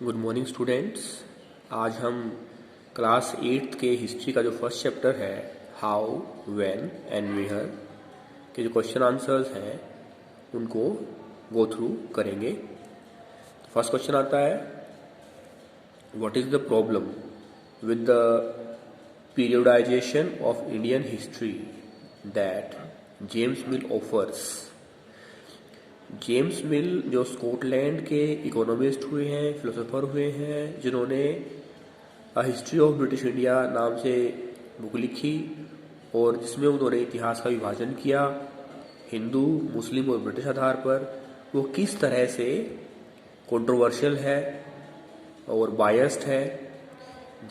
Good morning students. आज हम class 8th के हिस्ट्री का जो फर्स्ट चैप्टर है हाउ, व्हेन एंड वेयर के जो क्वेश्चन आंसर्स हैं उनको गो थ्रू करेंगे। फर्स्ट क्वेश्चन आता है, what is the problem with the periodisation of Indian history that James mill offers. James मिल जो स्कॉटलैंड के इकोनॉमिस्ट हुए हैं, फिलोसोफर हुए हैं, जिन्होंने a history of British India नाम से बुक लिखी और जिसमें उन्होंने इतिहास का विभाजन किया हिंदू, मुस्लिम और ब्रिटिश आधार पर, वो किस तरह से कंट्रोवर्शियल है और बायस्ड है।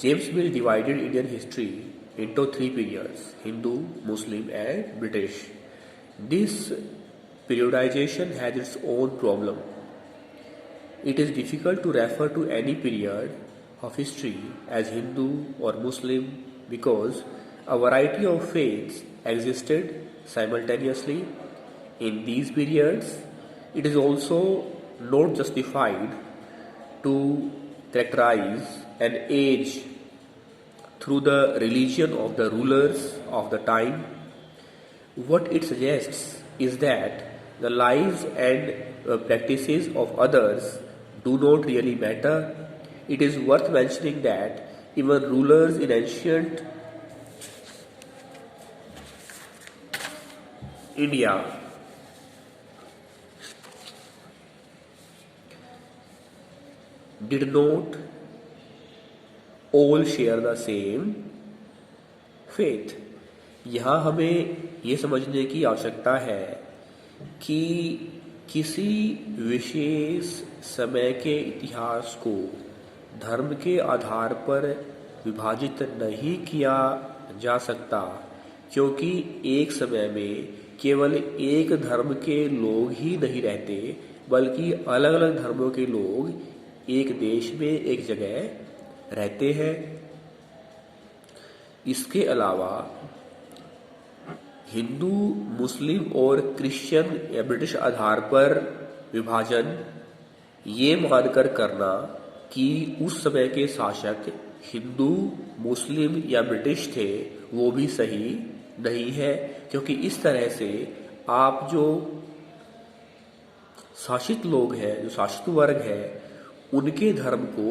James mill divided Indian history into three periods: Hindu, Muslim and British. This periodization has its own problem. It is difficult to refer to any period of history as Hindu or Muslim because a variety of faiths existed simultaneously in these periods. It is also not justified to characterize an age through the religion of the rulers of the time. What it suggests is that the lives and practices of others do not really matter. It is worth mentioning that even rulers in ancient India did not all share the same faith. यहाँ हमें ये समझने की आवश्यकता है कि किसी विशेष समय के इतिहास को धर्म के आधार पर विभाजित नहीं किया जा सकता, क्योंकि एक समय में केवल एक धर्म के लोग ही नहीं रहते, बल्कि अलग अलग धर्मों के लोग एक देश में एक जगह रहते हैं। इसके अलावा हिंदू, मुस्लिम और क्रिश्चियन या ब्रिटिश आधार पर विभाजन ये मानकर करना कि उस समय के शासक हिंदू, मुस्लिम या ब्रिटिश थे, वो भी सही नहीं है, क्योंकि इस तरह से आप जो शासित लोग हैं, जो शासित वर्ग है, उनके धर्म को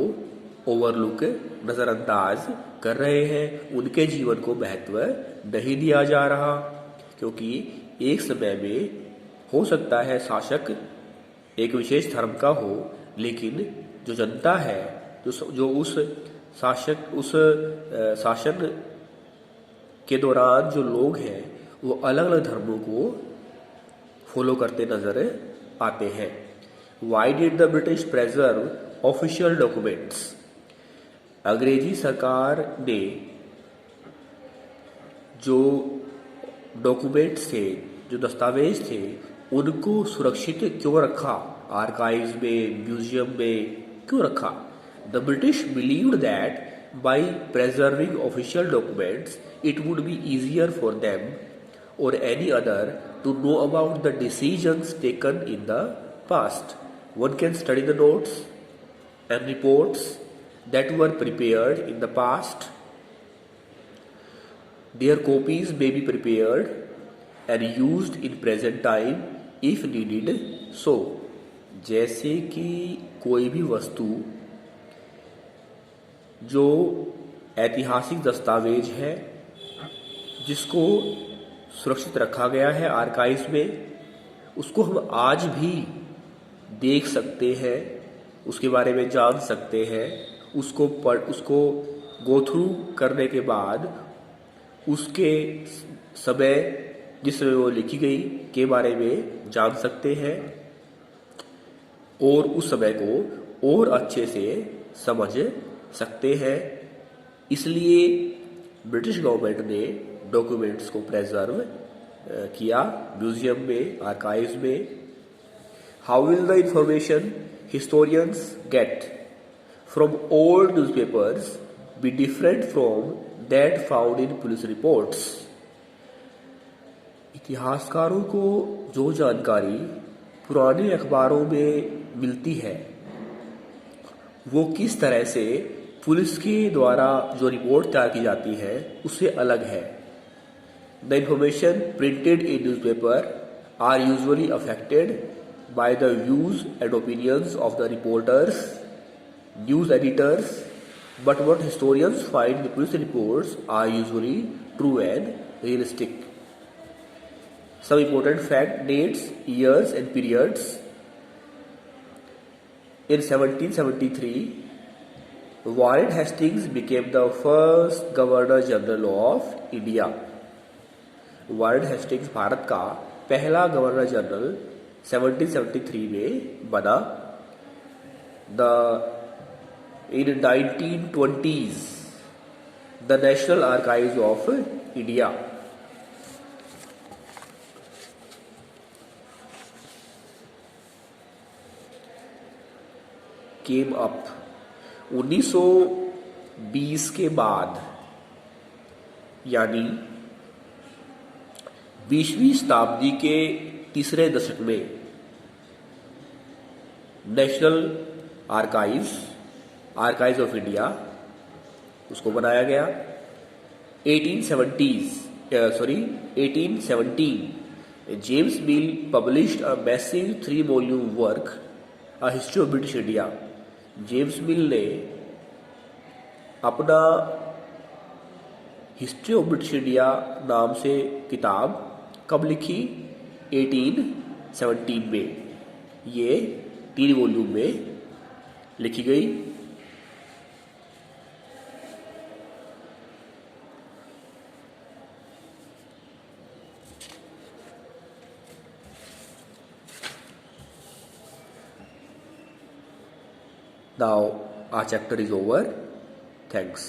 ओवरलुक, नज़रअंदाज कर रहे हैं, उनके जीवन को महत्व नहीं दिया जा रहा, क्योंकि एक समय में हो सकता है शासक एक विशेष धर्म का हो, लेकिन जो जनता है, जो उस शासन के दौरान जो लोग हैं, वो अलग अलग धर्मों को फॉलो करते नजर आते हैं। Why did the British preserve official documents? अंग्रेजी सरकार ने जो डॉक्यूमेंट्स थे, जो दस्तावेज थे, उनको सुरक्षित क्यों रखा? आर्काइव्स में, म्यूजियम में क्यों रखा? The British believed that by preserving official documents, it would be easier for them or any other to know about the decisions taken in the past. One can study the notes and reports that were prepared in the past. Their copies may be prepared and used in present time if needed so. जैसे कि कोई भी वस्तु जो ऐतिहासिक दस्तावेज है, जिसको सुरक्षित रखा गया है आर्काइव्स में, उसको हम आज भी देख सकते हैं, उसके बारे में जान सकते हैं, उसको गो थ्रू करने के बाद उसके समय, जिस समय वो लिखी गई, के बारे में जान सकते हैं और उस समय को और अच्छे से समझ सकते हैं। इसलिए ब्रिटिश गवर्नमेंट ने डॉक्यूमेंट्स को प्रेजर्व किया म्यूजियम में, आर्काइव्स में। How will the information historians get from old newspapers be different from that found in police reports? इतिहासकारों को जो जानकारी पुराने अखबारों में मिलती है, वो किस तरह से पुलिस के द्वारा जो रिपोर्ट तैयार की जाती है उससे अलग है। The information printed in newspaper are usually affected by the views and opinions of the reporters, news editors, but what historians find the police reports are usually true and realistic. Some important fact dates, years and periods. In 1773, Warren Hastings became the first Governor General of India. Warren Hastings Bharat का पहला governor general 1773 में बना। In 1920s, the National Archives of India came up। 1920 के बाद यानी 20वीं शताब्दी के तीसरे दशक में नेशनल आर्काइव्स ऑफ इंडिया उसको बनाया गया। 1817 James mill published a massive 3 volume work a history of British India. James मिल ने अपना हिस्ट्री ऑफ ब्रिटिश इंडिया नाम से किताब कब लिखी? 1817 में। ये 3 वॉल्यूम में लिखी गई। Now our chapter is over. Thanks.